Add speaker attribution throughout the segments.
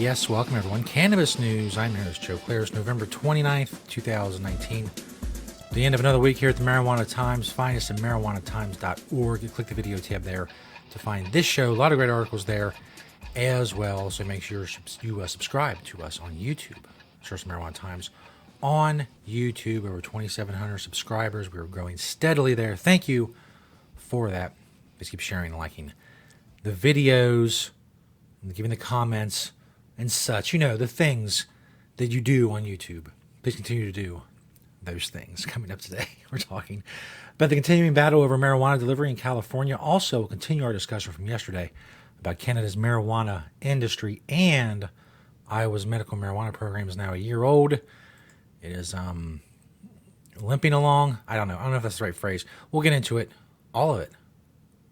Speaker 1: Yes, welcome everyone. Cannabis news. I'm your host, Joe Klare. It's November 29th, 2019. The end of another week here at the Marijuana Times. Find us at marijuanatimes.org. You click the video tab there to find this show. A lot of great articles there as well. So make sure you subscribe to us on YouTube. Search Marijuana Times on YouTube. Over 2,700 subscribers. We're growing steadily there. Thank you for that. Please keep sharing and liking the videos and giving the comments and such. You know, the things that you do on YouTube. Please continue to do those things. Coming up today, we're talking about the continuing battle over marijuana delivery in California. Also, we'll continue our discussion from yesterday about Canada's marijuana industry, and Iowa's medical marijuana program is now a year old. It is limping along. I don't know if that's the right phrase. We'll get into it, all of it.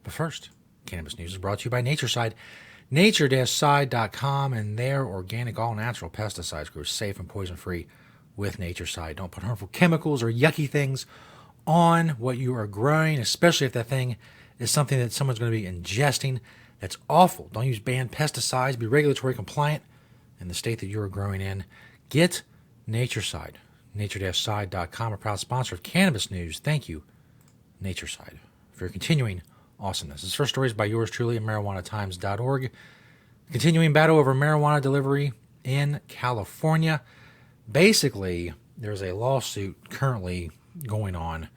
Speaker 1: But first, Cannabis News is brought to you by Natureside. Nature-side.com, and their organic, all-natural pesticides grow safe and poison-free with Natureside. Don't put harmful chemicals or yucky things on what you are growing, especially if that thing is something that someone's going to be ingesting. That's awful. Don't use banned pesticides. Be regulatory compliant in the state that you are growing in. Get Natureside. Nature-side.com, a proud sponsor of Cannabis News. Thank you, Natureside, for your continuing awesomeness. This first story is by yours truly at marijuanatimes.org. Continuing battle over marijuana delivery in California. Basically, there's a lawsuit currently going on.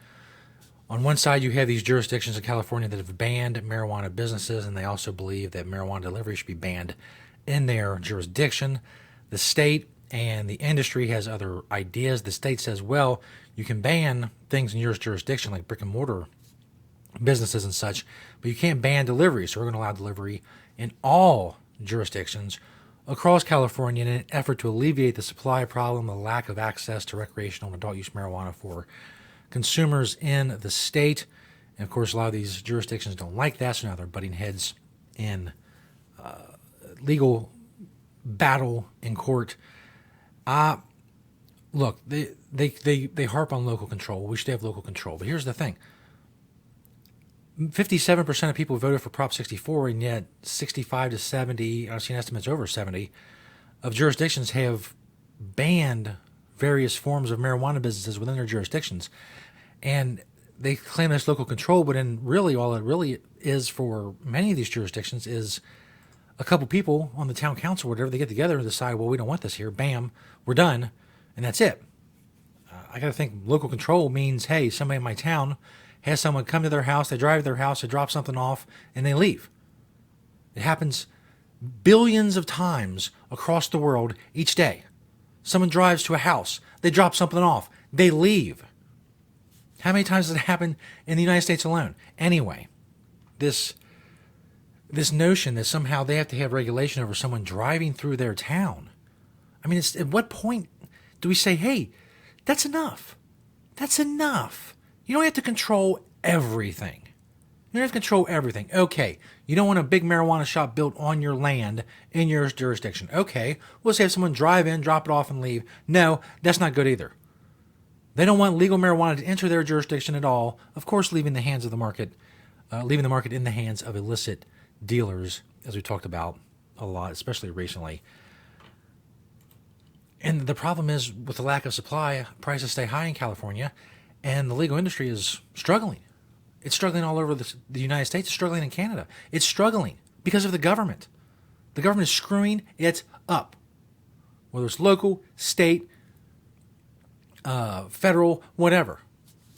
Speaker 1: On one side, you have these jurisdictions in California that have banned marijuana businesses, and they also believe that marijuana delivery should be banned in their jurisdiction. The state and the industry has other ideas. The state says, well, you can ban things in your jurisdiction like brick and mortar businesses and such, but you can't ban delivery. So we're going to allow delivery in all jurisdictions across California in an effort to alleviate the supply problem, the lack of access to recreational and adult use marijuana for consumers in the state. And of course, a lot of these jurisdictions don't like that, so now they're butting heads in legal battle in court. Look, they harp on local control. We should have local control. But here's the thing. 57% of people voted for Prop 64, and yet 65 to 70, I've seen estimates over 70, of jurisdictions have banned various forms of marijuana businesses within their jurisdictions. And they claim that's local control, but in really all it really is for many of these jurisdictions is a couple people on the town council or whatever, they get together and decide, well, we don't want this here. Bam, we're done, and that's it. I got to think local control means, hey, somebody in my town has someone come to their house, they drive to their house, they drop something off, and they leave. It happens billions of times across the world each day. Someone drives to a house, they drop something off, they leave. How many times does it happen in the United States alone? Anyway, this notion that somehow they have to have regulation over someone driving through their town. I mean, at what point do we say, hey, that's enough? That's enough. You don't have to control everything. You don't have to control everything. Okay, you don't want a big marijuana shop built on your land in your jurisdiction. Okay, let's have someone drive in, drop it off, and leave. No, that's not good either. They don't want legal marijuana to enter their jurisdiction at all. Of course, leaving the market in the hands of illicit dealers, as we talked about a lot, especially recently. And the problem is, with the lack of supply, prices stay high in California, and the legal industry is struggling. It's struggling all over the United States. It's struggling in Canada. It's struggling because of the government. The government is screwing it up. Whether it's local, state, federal, whatever.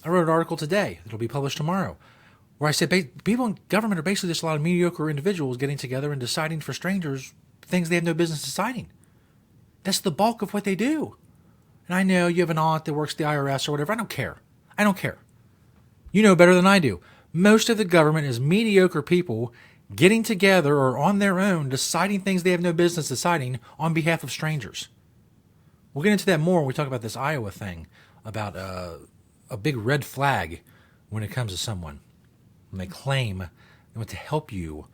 Speaker 1: I wrote an article today. It'll be published tomorrow, where I said people in government are basically just a lot of mediocre individuals getting together and deciding for strangers things they have no business deciding. That's the bulk of what they do. And I know you have an aunt that works at the IRS or whatever. I don't care. You know better than I do. Most of the government is mediocre people getting together or on their own deciding things they have no business deciding on behalf of strangers. We'll get into that more when we talk about this Iowa thing, about a big red flag when it comes to someone. When they claim they want to help you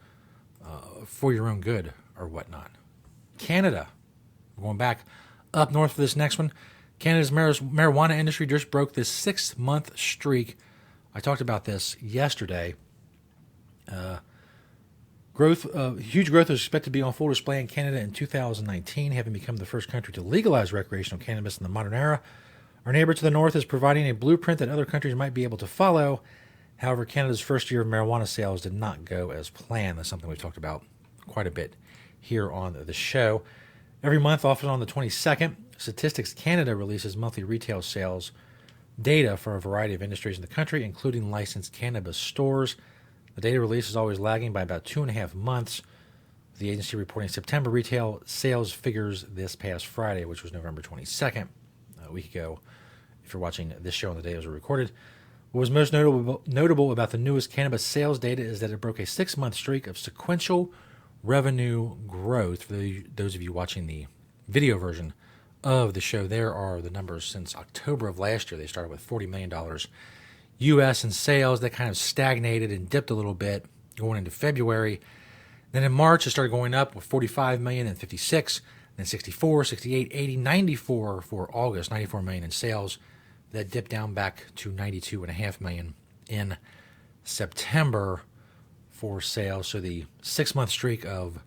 Speaker 1: for your own good or whatnot. Canada. We're going back up north for this next one. Canada's marijuana industry just broke this 6-month streak. I talked about this yesterday. Huge growth is expected to be on full display in Canada in 2019, having become the first country to legalize recreational cannabis in the modern era. Our neighbor to the north is providing a blueprint that other countries might be able to follow. However, Canada's first year of marijuana sales did not go as planned. That's something we've talked about quite a bit here on the show. Every month, often on the 22nd, Statistics Canada releases monthly retail sales data for a variety of industries in the country, including licensed cannabis stores. The data release is always lagging by about 2.5 months. The agency reporting September retail sales figures this past Friday, which was November 22nd, a week ago, if you're watching this show on the day it was recorded. What was most notable about the newest cannabis sales data is that it broke a 6-month streak of sequential revenue growth. For those of you watching the video version of the show, there are the numbers since October of last year. They started with $40 million U.S. in sales. That kind of stagnated and dipped a little bit going into February. Then in March, it started going up with $45 million and 56, then 64, 68, 80, 94 for August, $94 million in sales. That dipped down back to $92.5 million in September for sales. So the 6-month streak of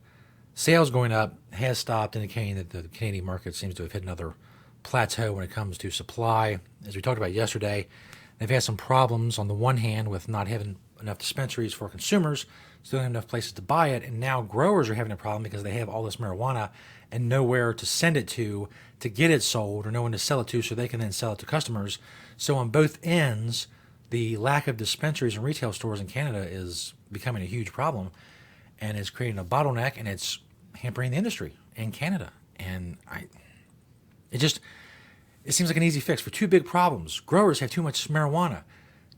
Speaker 1: sales going up has stopped, indicating that the Canadian market seems to have hit another plateau when it comes to supply. As we talked about yesterday, they've had some problems on the one hand with not having enough dispensaries for consumers, so they don't have enough places to buy it, and now growers are having a problem because they have all this marijuana and nowhere to send it to get it sold, or no one to sell it to so they can then sell it to customers. So on both ends, the lack of dispensaries and retail stores in Canada is becoming a huge problem, and it's creating a bottleneck, and it's hampering the industry in Canada. And it seems like an easy fix for two big problems. Growers have too much marijuana.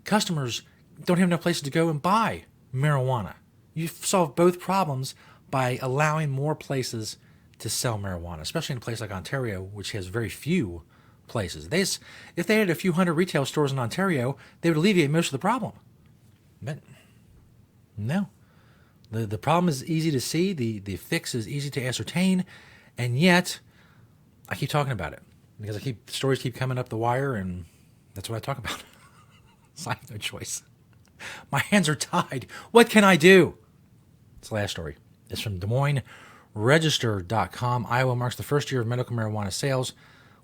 Speaker 1: Customers don't have enough places to go and buy marijuana. You solve both problems by allowing more places to sell marijuana, especially in a place like Ontario, which has very few places. If they had a few hundred retail stores in Ontario, they would alleviate most of the problem. But no. The problem is easy to see. The fix is easy to ascertain. And yet, I keep talking about it because stories keep coming up the wire, and that's what I talk about. So I have no choice. My hands are tied. What can I do? This last story is from Des Moines Register.com. Iowa marks the first year of medical marijuana sales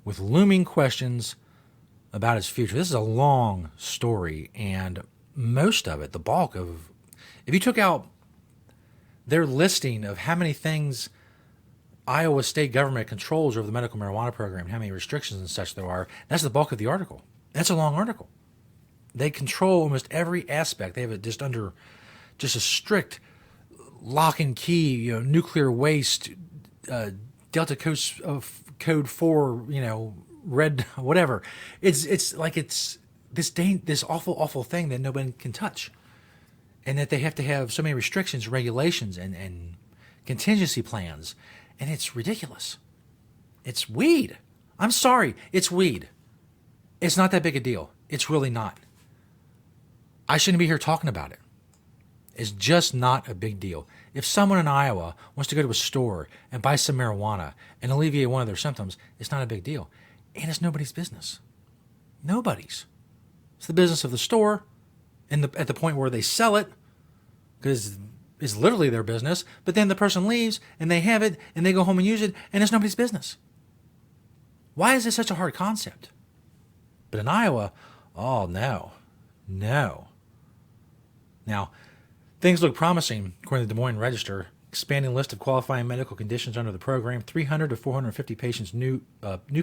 Speaker 1: with looming questions about its future. This is a long story, and most of it, the bulk of, if you took out their listing of how many things Iowa state government controls over the medical marijuana program, how many restrictions and such there are, that's the bulk of the article. That's a long article. They control almost every aspect. They have it just under just a strict lock and key, nuclear waste, Delta Code 4, red, whatever. It's like it's this awful thing that nobody can touch. And that they have to have so many restrictions, regulations, and contingency plans. And it's ridiculous. It's weed. I'm sorry. It's weed. It's not that big a deal. It's really not. I shouldn't be here talking about it. It's just not a big deal. If someone in Iowa wants to go to a store and buy some marijuana and alleviate one of their symptoms, it's not a big deal. And it's nobody's business. Nobody's. It's the business of the store and at the point where they sell it, because it's literally their business, but then the person leaves and they have it and they go home and use it, and it's nobody's business. Why is this such a hard concept? But in Iowa, oh no. Now, things look promising, according to the Des Moines Register. Expanding list of qualifying medical conditions under the program, 300 to 450 patients, new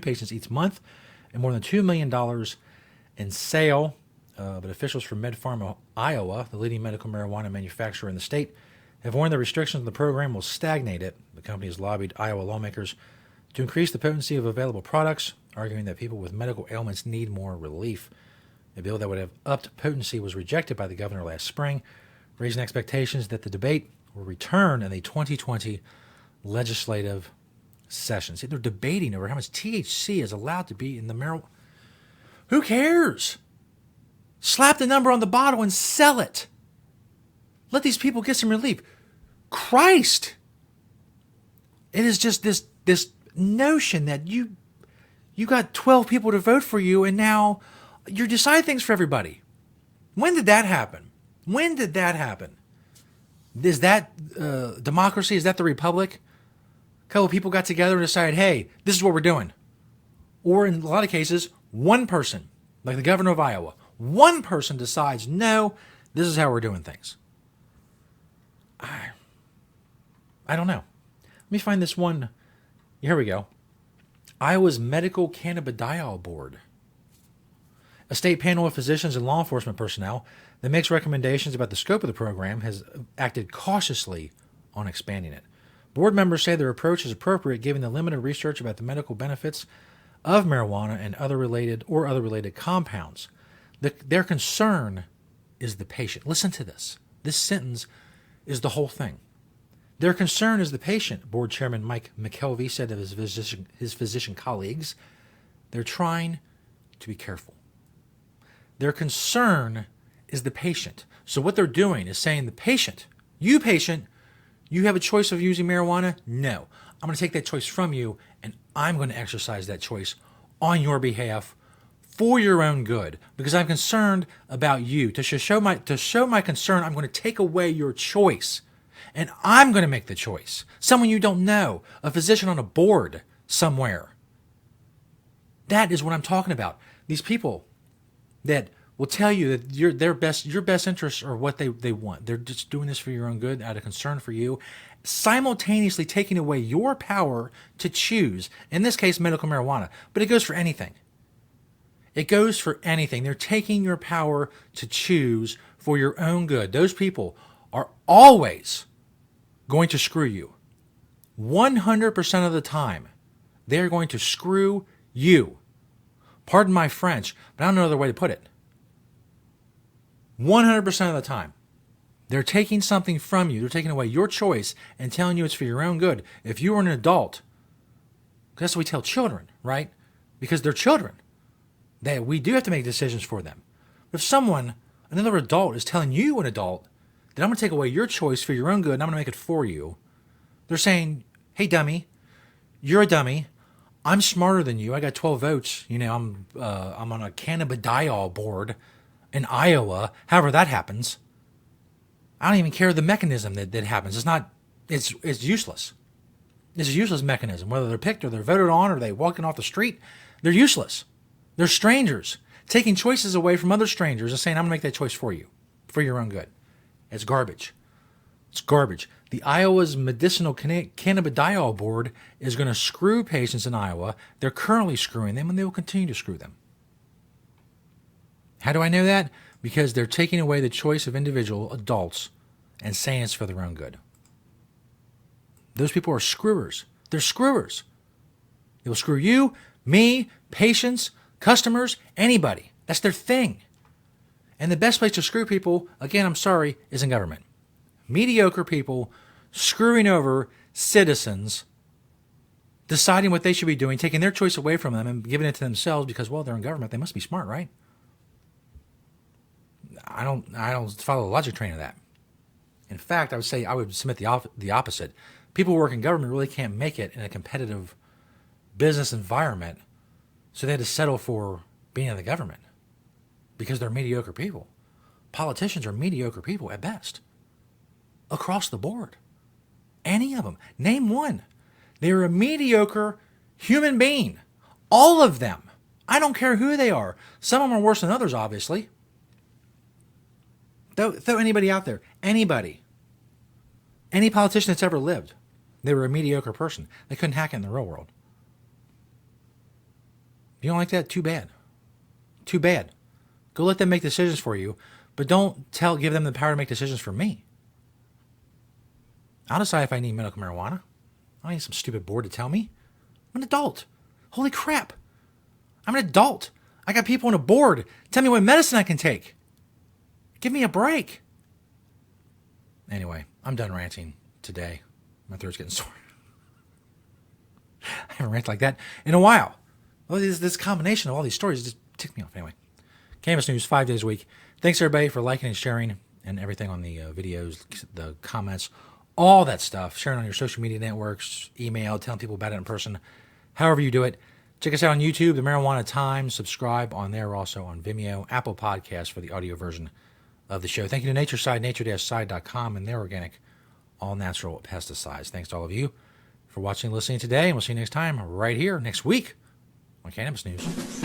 Speaker 1: patients each month, and more than $2 million in sale. But officials from MedPharm Iowa, the leading medical marijuana manufacturer in the state, have warned the restrictions on the program will stagnate it. The company has lobbied Iowa lawmakers to increase the potency of available products, arguing that people with medical ailments need more relief. A bill that would have upped potency was rejected by the governor last spring, raising expectations that the debate will return in the 2020 legislative session. See, they're debating over how much THC is allowed to be in the marijuana. Who cares? Slap the number on the bottle and sell it. Let these people get some relief. Christ! It is just this notion that you got 12 people to vote for you, and now you decide things for everybody. When did that happen? Is that democracy? Is that the republic? A couple of people got together and decided, hey, this is what we're doing. Or in a lot of cases, one person, like the governor of Iowa, one person decides, no, this is how we're doing things. I don't know. Let me find this one. Here we go. Iowa's Medical Cannabidiol Board. A state panel of physicians and law enforcement personnel that makes recommendations about the scope of the program has acted cautiously on expanding it. Board members say their approach is appropriate given the limited research about the medical benefits of marijuana and other related compounds. Their concern is the patient. Listen to this. This sentence is the whole thing. Their concern is the patient, Board Chairman Mike McKelvey said of his physician colleagues. They're trying to be careful. Their concern is the patient. So what they're doing is saying the patient, you have a choice of using marijuana? No. I'm going to take that choice from you, and I'm going to exercise that choice on your behalf for your own good, because I'm concerned about you. To show my concern, I'm going to take away your choice, and I'm going to make the choice. Someone you don't know, a physician on a board somewhere. That is what I'm talking about. These people that will tell you that your best interests are what they want. They're just doing this for your own good, out of concern for you, simultaneously taking away your power to choose, in this case, medical marijuana. But it goes for anything. It goes for anything. They're taking your power to choose for your own good. Those people are always going to screw you. 100% of the time, they're going to screw you. Pardon my French, but I don't know another way to put it. 100% of the time, they're taking something from you. They're taking away your choice and telling you it's for your own good. If you were an adult, that's what we tell children, right? Because they're children. We do have to make decisions for them. But if another adult is telling you, an adult, that I'm going to take away your choice for your own good and I'm going to make it for you, they're saying, hey, dummy, you're a dummy. I'm smarter than you. I got 12 votes. I'm on a cannabidiol board in Iowa. However that happens, I don't even care the mechanism that happens. It's useless. It's a useless mechanism. Whether they're picked or they're voted on or they walk in off the street, they're useless. They're strangers taking choices away from other strangers and saying, I'm going to make that choice for you, for your own good. It's garbage. It's garbage. The Iowa's Medicinal Cannabidiol Board is going to screw patients in Iowa. They're currently screwing them, and they will continue to screw them. How do I know that? Because they're taking away the choice of individual adults and saying it's for their own good. Those people are screwers. They're screwers. They will screw you, me, patients, customers, anybody. That's their thing. And the best place to screw people, again, I'm sorry, is in government. Mediocre people screwing over citizens, deciding what they should be doing, taking their choice away from them and giving it to themselves because, well, they're in government. They must be smart, right? I don't follow the logic train of that. In fact, I would submit the opposite. People who work in government really can't make it in a competitive business environment, so they had to settle for being in the government because they're mediocre people. Politicians are mediocre people at best. Across the board. Any of them. Name one. They're a mediocre human being. All of them. I don't care who they are. Some of them are worse than others, obviously. Throw anybody out there. Anybody. Any politician that's ever lived. They were a mediocre person. They couldn't hack it in the real world. If you don't like that, too bad. Too bad. Go let them make decisions for you, but don't give them the power to make decisions for me. I'll decide if I need medical marijuana. I don't need some stupid board to tell me. I'm an adult. Holy crap. I'm an adult. I got people on a board. Tell me what medicine I can take. Give me a break. Anyway, I'm done ranting today. My throat's getting sore. I haven't ranted like that in a while. Well, this combination of all these stories just ticked me off. Anyway, Cannabis News 5 days a week. Thanks everybody for liking and sharing and everything on the videos, the comments, all that stuff. Sharing on your social media networks, email, telling people about it in person. However you do it. Check us out on YouTube, The Marijuana Times. Subscribe on there. We're also on Vimeo, Apple Podcasts for the audio version of the show. Thank you to Natureside, nature-side.com, and their organic all natural pesticides. Thanks to all of you for watching and listening today, and we'll see you next time right here next week on Cannabis News.